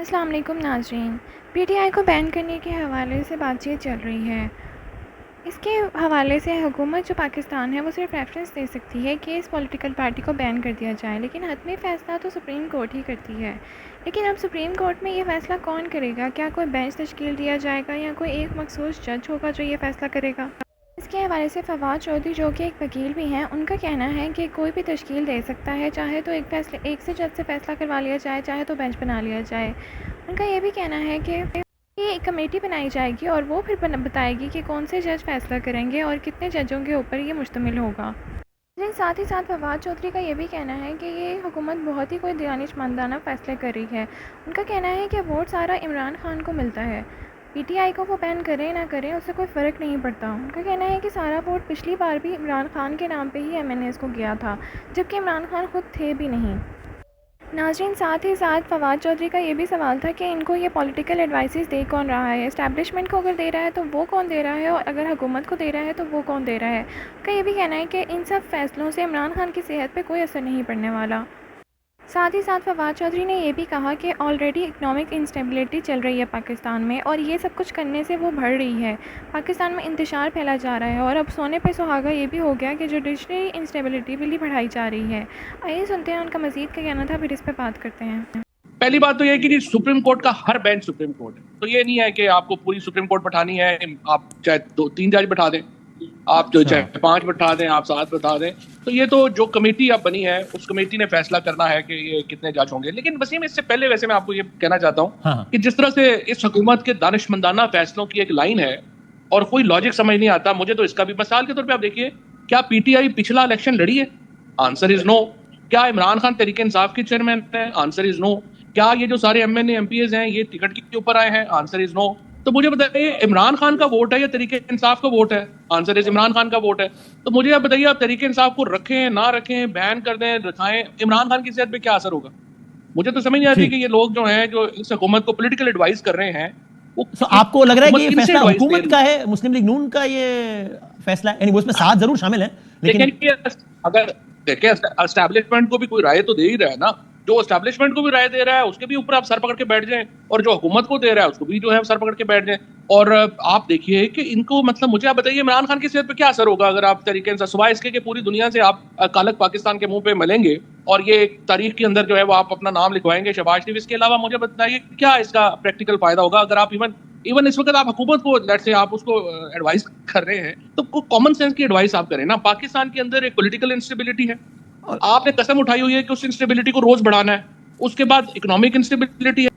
अस्सलाम वालेकुम नाज़रीन। पीटीआई को बैन करने के हवाले से बातचीत चल रही है। इसके हवाले से हुकूमत जो पाकिस्तान है वो सिर्फ रेफरेंस दे सकती है कि इस पॉलिटिकल पार्टी को बैन कर दिया जाए, लेकिन हतमी फ़ैसला तो सुप्रीम कोर्ट ही करती है। लेकिन अब सुप्रीम कोर्ट में ये फ़ैसला कौन करेगा? क्या कोई बेंच तश्कील दिया जाएगा या कोई एक मखसूस जज होगा जो ये फ़ैसला करेगा? इसके हवाले से फवाद चौधरी, जो कि एक वकील भी हैं, उनका कहना है कि कोई भी तश्कील दे सकता है, चाहे तो एक से जज से फ़ैसला करवा लिया जाए, चाहे तो बेंच बना लिया जाए। उनका ये भी कहना है कि एक कमेटी बनाई जाएगी और वो फिर बताएगी कि कौन से जज फ़ैसला करेंगे और कितने जजों के ऊपर ये मुश्तमिल होगा। लेकिन साथ ही साथ फवाद चौधरी का ये भी कहना है कि ये हुकूमत बहुत ही कोई दानिशमंदाना फ़ैसले कर रही है। उनका कहना है कि वोट सारा इमरान खान को मिलता है, पीटीआई को वो बैन करें ना करें उससे कोई फ़र्क नहीं पड़ता। उनका कहना है कि सारा वोट पिछली बार भी इमरान खान के नाम पे ही एमएनएस को गया था, जबकि इमरान खान खुद थे भी नहीं। नाज़रीन, साथ ही साथ फवाद चौधरी का ये भी सवाल था कि इनको ये पॉलिटिकल एडवाइसेस दे कौन रहा है? एस्टैब्लिशमेंट को अगर दे रहा है तो वो कौन दे रहा है, और अगर हुकूमत को दे रहा है तो वो कौन दे रहा है? उनका ये भी कहना है कि इन सब फैसलों से इमरान खान की सेहत पे कोई असर नहीं पड़ने वाला। साथ ही साथ फवाद चौधरी ने ये भी कहा कि ऑलरेडी इकनॉमिक इंस्टेबिलिटी चल रही है पाकिस्तान में, और ये सब कुछ करने से वो बढ़ रही है। पाकिस्तान में इंतशार फैला जा रहा है और अब सोने पे सुहागा ये भी हो गया कि जुडिशरी इंस्टेबिलिटी भी बढ़ाई जा रही है। आइए सुनते हैं उनका मज़ीद क्या कहना था, फिर इस पर बात करते हैं। पहली बात तो ये है कि सुप्रीम कोर्ट का हर बेंच सुप्रीम कोर्ट है, तो ये नहीं है कि आपको पूरी सुप्रीम कोर्ट बैठानी है। आप चाहे 2-3 जज बैठा दें, आप जो चाहे 5 बैठा दें, आप 7 बैठा दें। तो ये तो जो कमेटी अब बनी है उस कमेटी ने फैसला करना है कि ये कितने जज होंगे। लेकिन वसीम, इससे पहले वैसे मैं आपको ये कहना चाहता हूँ कि जिस तरह से इस हुकूमत के दानिशमंदाना फैसलों की एक लाइन है और कोई लॉजिक समझ नहीं आता मुझे, तो इसका भी मिसाल के तौर पर आप देखिए, क्या पीटीआई पिछला इलेक्शन लड़ी है? Answer is no. क्या इमरान खान तहरीक इंसाफ के चेयरमैन है? Answer is no. क्या ये जो सारे एमएनए एमपीएस हैं ये टिकट के ऊपर आए हैं? Answer is no. तो मुझे बताइए, इमरान खान का वोट है या तरीके इंसाफ का वोट है? आंसर इज इमरान खान का वोट है। तो मुझे आप बताइए, आप तरीके इंसाफ को रखें ना रखें, बैन कर दें रखाएं, इमरान खान की सेहत पे क्या असर होगा? मुझे तो समझ नहीं आती कि ये लोग जो हैं जो इस हुकूमत को पॉलिटिकल एडवाइस कर रहे हैं वो आपको लग रहा है कि ये किनसे फैसला एडवाइस हुकूमत का है, मुस्लिम लीग नून का ये फैसला है? वो इसमें 7 जरूर शामिल है, लेकिन अगर देखिए एस्टैब्लिशमेंट को भी कोई राय तो दे ही रहा है ना। जो एस्टैब्लिशमेंट को भी राय दे रहा है उसके भी ऊपर आप सर पकड़ के बैठ जाएं, और जो हुकूमत को दे रहा है उसको भी जो है सर पकड़ के बैठ जाएं। और आप देखिए कि इनको, मतलब मुझे आप बताइए, इमरान खान की सेहत पे क्या असर होगा अगर आप तरीके से, सिवाय इसके कि पूरी दुनिया से आप कालक पाकिस्तान के मुंह पे मलेंगे और ये तारीख के अंदर जो है वो आप अपना नाम लिखवाएंगे शहबाज शरीफ। इसके अलावा मुझे बताइए क्या इसका प्रैक्टिकल फायदा होगा अगर आप इवन इस वक्त आप हुकूमत को, लेट से आप उसको एडवाइस कर रहे हैं, तो कॉमन सेंस की एडवाइस आप करें ना। पाकिस्तान के अंदर एक पॉलिटिकल इंस्टेबिलिटी है, आपने कसम उठाई हुई है कि उस इंस्टेबिलिटी को रोज बढ़ाना है। उसके बाद इकोनॉमिक इंस्टेबिलिटी है।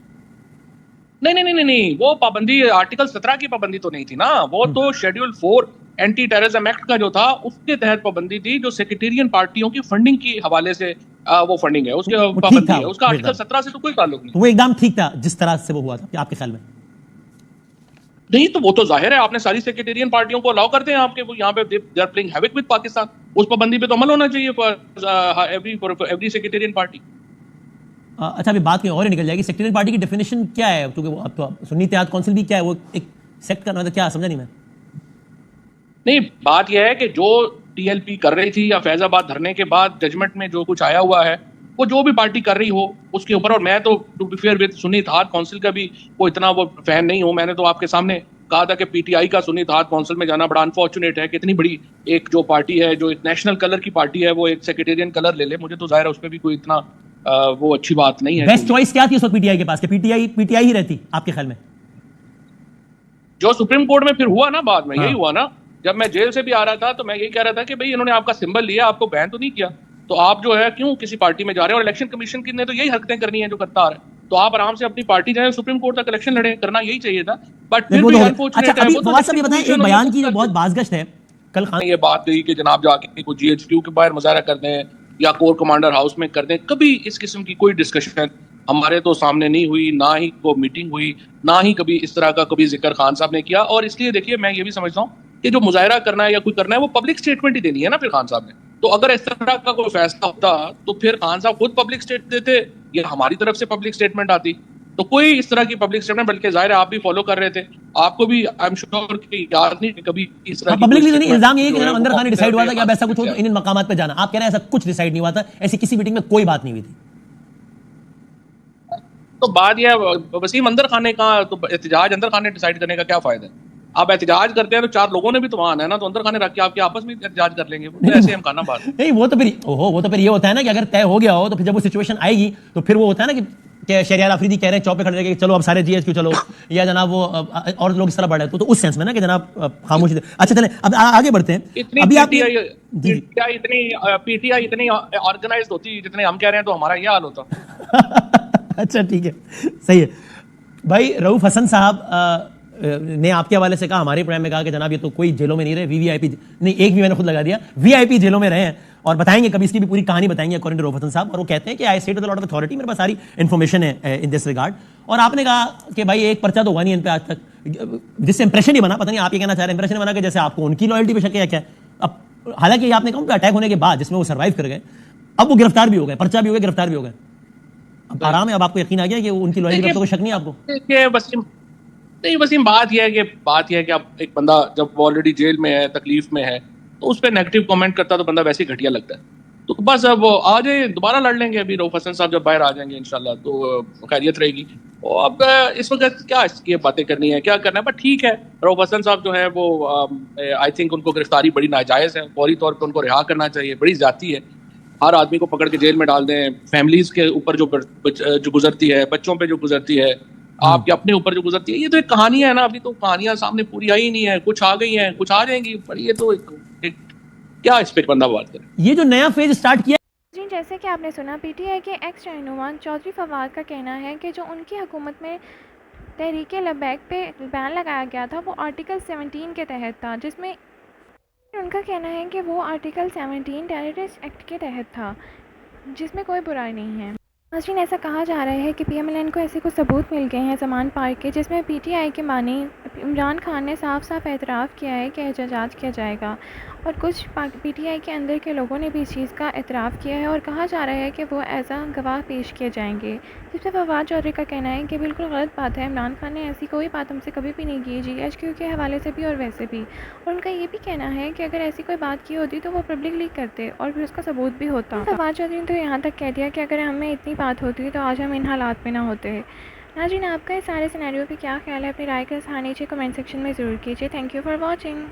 नहीं नहीं नहीं नहीं, वो पाबंदी आर्टिकल 17 की पाबंदी तो नहीं थी ना, वो तो शेड्यूल 4 एंटी टेररिज्म एक्ट का जो था उसके तहत पाबंदी थी, जो सेक्रेटेरियन पार्टियों की फंडिंग के हवाले से वो फंडिंग है, उसके पाबंदी है। उसका आर्टिकल 17 से तो कोई ताल्लुक नहीं। वो एकदम ठीक था जिस तरह से वो हुआ था आपके ख्याल में? नहीं, तो वो तो जाहिर है आपने सारी सेक्रेटेरियन पार्टियों को अलाउ करते हैं, आपके वो यहाँ पे they are playing havoc with Pakistan. उस पाबंदी पे तो अमल होना चाहिए फॉर एवरी सेक्रेटेरियन पार्टी। अच्छा, अभी बात कहीं और ही निकल जाएगी। सेक्रेटरी पार्टी की डेफिनेशन क्या है? क्योंकि वो अब तो सुन्नी इत्तेहाद काउंसिल भी क्या है, वो एक सेक्ट का मतलब क्या, समझा नहीं मैं। नहीं, बात यह है कि जो टीएलपी कर रही थी या फैजाबाद धरने के बाद जजमेंट में जो कुछ आया हुआ है, वो जो भी पार्टी कर रही हो उसके ऊपर, और मैं तो to be fair with Sunni Ittehad council का भी वो इतना वो फैन नहीं हूं। मैंने तो आपके सामने कहा था कि पीटीआई का सुन्नी इत्तेहाद काउंसिल में जाना बड़ा अनफॉर्चुनेट है कि इतनी बड़ी एक जो पार्टी है, जो एक नेशनल कलर की पार्टी है, वो एक सेक्रेटेरियन कलर ले ले। मुझे तो जाहिर है उसमें भी कोई इतना वो अच्छी बात नहीं है। बेस्ट चॉइस क्या थी उस वक्त पीटीआई के पास? कि पीटीआई ही रहती आपके ख्याल में? जो सुप्रीम कोर्ट में फिर हुआ ना बाद में, यही हुआ ना। जब मैं जेल से भी आ रहा था तो मैं यही कह रहा था कि भाई इन्होंने आपका सिंबल लिया, आपको बैन तो नहीं किया, तो आप जो है क्यों किसी पार्टी में जा रहे हैं? और इलेक्शन कमीशन की ने तो यही हरकतें करनी है जो करता आ रहा है, तो आप आराम से अपनी पार्टी जाए, सुप्रीम कोर्ट तक इलेक्शन लड़े, करना यही चाहिए था। बट फिर भी अनफॉर्चुनेट अच्छा, अभी फवाद साहब ये बताएं, एक बयान की जो बहुत बाज़गश्त है कल खान ये बात कही कि जनाब जाके कोई जीएचक्यू के बाहर मुजाहरा कर दें या कोर कमांडर हाउस में कर दें। कभी इस किस्म की कोई डिस्कशन हमारे तो सामने नहीं हुई, ना ही को मीटिंग हुई, ना ही कभी इस तरह का कभी जिक्र खान साहब ने किया। और इसलिए देखिए, मैं ये भी समझता हूँ कि जो मुजाहरा करना है या कोई करना है वो पब्लिक स्टेटमेंट ही देनी है ना फिर खान साहब ने। तो अगर इस तरह का कोई फैसला होता तो फिर खान साहब खुद पब्लिक स्टेटमेंट देते या हमारी तरफ से पब्लिक स्टेटमेंट आती। तो कोई इस तरह की पब्लिक स्टेटमेंट, बल्कि जाहिर है आप भी फॉलो कर रहे थे, आपको भी आई एम श्योर कि याद नहीं कभी इस तरह की पब्लिकली नहीं। इल्जाम ये है कि जनाब अंदर खान ने डिसाइड हुआ था कि अब ऐसा कुछ हो तो इन मकामात पे जाना। आप कह रहे हैं ऐसा कुछ डिसाइड नहीं हुआ था, ऐसी किसी मीटिंग में कोई बात नहीं हुई थी? तो बात यह है, वसीम अंदर खाने का तो एहतजाज अंदर खाने डिसाइड करने का क्या फायदा है? आप एहतजाज करते हैं तो 4 लोगों ने भी तो वहां आना है ना, तो अंदर खाने रख के आपके आपस में एहतजाज कर लेंगे, तो ऐसे हम खाना बात। नहीं वो तो फिर ओहो वो तो फिर ये होता है ना कि अगर तय हो गया हो तो फिर जब वो सिचुएशन आएगी तो फिर वो होता है ना कि शहरियार अफरीदी कह रहे हैं चौक पे खड़े रह के चलो अब सारे जीएसक्यू चलो, या जनाब वो और लोग इस तरह बढ़ रहे हैं, तो उस सेंस में ना कि जनाब खामोशी अच्छा चले अब आगे बढ़ते हैं। इतनी अभी आप पीटीआई इतनी ऑर्गेनाइज्ड होती जितने हम कह रहे हैं तो हमारा ये हाल होता। अच्छा ठीक है, सही है भाई। रऊफ हसन साहब ने आपके हवाले से कहा, हमारे प्रोग्राम में कहा कि जनाब ये तो कोई जेलों में नहीं रहे, वीवीआईपी नहीं, एक भी मैंने खुद लगा दिया, वीआईपी जेलों में रहे हैं, और बताएंगे कभी इसकी भी पूरी कहानी बताएंगे अकॉर्डिंग टू रऊफ हसन साहब। और वो कहते हैं कि I state with a lot of authority, मेरे पास सारी इन्फॉर्मेशन है इन दिस रिगार्ड। और आपने कहा कि भाई एक पर्चा तो हुआ नहीं इन पे आज तक, जिससे इंप्रेशन ही बना, पता नहीं आप ये कहना चाह रहे हैं इंप्रेशन बना कि जैसे आपको उनकी लॉयल्टी पे शक है या क्या। अब हालांकि आपने कहा अटैक होने के बाद जिसमें वो सर्वाइव कर गए, अब वो गिरफ्तार भी हो गए, पर्चा भी हो गया, गिरफ्तार भी हो गए, अब आराम है, अब आपको यकीन आ गया कि उनकी लॉयल्टी पे कोई शक नहीं आपको। देखिए वसीम बात यह है कि अब एक बंदा जब ऑलरेडी जेल में है, तकलीफ में है, तो उस पर नेगेटिव कमेंट करता तो बंदा वैसे ही घटिया लगता है। तो बस अब आ जाए, दोबारा लड़ लेंगे, अभी रऊफ हसन साहब जब बाहर आ जाएंगे इंशाल्लाह तो खैरियत रहेगी। और अब इस वक्त क्या इसकी बातें करनी है, क्या करना है, बट ठीक है, रऊफ हसन साहब जो है वो आई थिंक उनको गिरफ्तारी बड़ी नाजायज़ है, फौरी तौर पर उनको रिहा करना चाहिए, बड़ी ज्यादती है। हर आदमी को पकड़ के जेल में डाल दें, फैमिलीज के ऊपर जो गुजरती है, बच्चों पे जो गुजरती है, आपके अपने ऊपर जो गुजरती है, ये तो एक कहानी है ना, अभी तो कहानियां सामने पूरी आई नहीं है, कुछ आ गई हैं, कुछ आ जाएंगी, पर ये तो एक क्या इस पे बंदा बात करे। ये जो नया फेज स्टार्ट किया जी, जैसे कि आपने सुना, पीटीआई के एक्स रहनुमा चौधरी फवाद का कहना है कि जो उनकी हुकूमत में तहरीके लबैक पे बैन लगाया गया था वो आर्टिकल 17 के तहत था, जिसमें उनका कहना है कि वो आर्टिकल 17 टेररिस्ट एक्ट के तहत था, जिसमें कोई बुराई नहीं है। नाज़रीन, ऐसा कहा जा रहा है कि पीएमएलएन को ऐसे कुछ सबूत मिल गए हैं ज़मान पार्क के, जिसमें पीटीआई के मानी इमरान खान ने साफ साफ एतराफ़ किया है कि एहतजाज किया जाएगा, और कुछ पीटीआई के अंदर के लोगों ने भी इस चीज़ का एतराफ़ किया है, और कहा जा रहा है कि वो एज आ गवाह पेश किए जाएंगे। जिसमें फवाद चौधरी का कहना है कि बिल्कुल गलत बात है, इमरान खान ने ऐसी कोई बात हमसे कभी भी नहीं की, जीएचक्यू के हवाले से भी और वैसे भी। और उनका ये भी कहना है कि अगर ऐसी कोई बात की होती तो वो पब्लिकली करते और फिर उसका सबूत भी होता। फवाद चौधरी ने तो यहाँ तक कह दिया कि अगर हमें इतनी बात होती तो आज हम इन हालात में ना होते। नाज़रीन, आपका इस सारे सिनेरियो पे क्या ख्याल है? अपनी राय का नीचे कमेंट सेक्शन में ज़रूर कीजिए। Thank you for watching.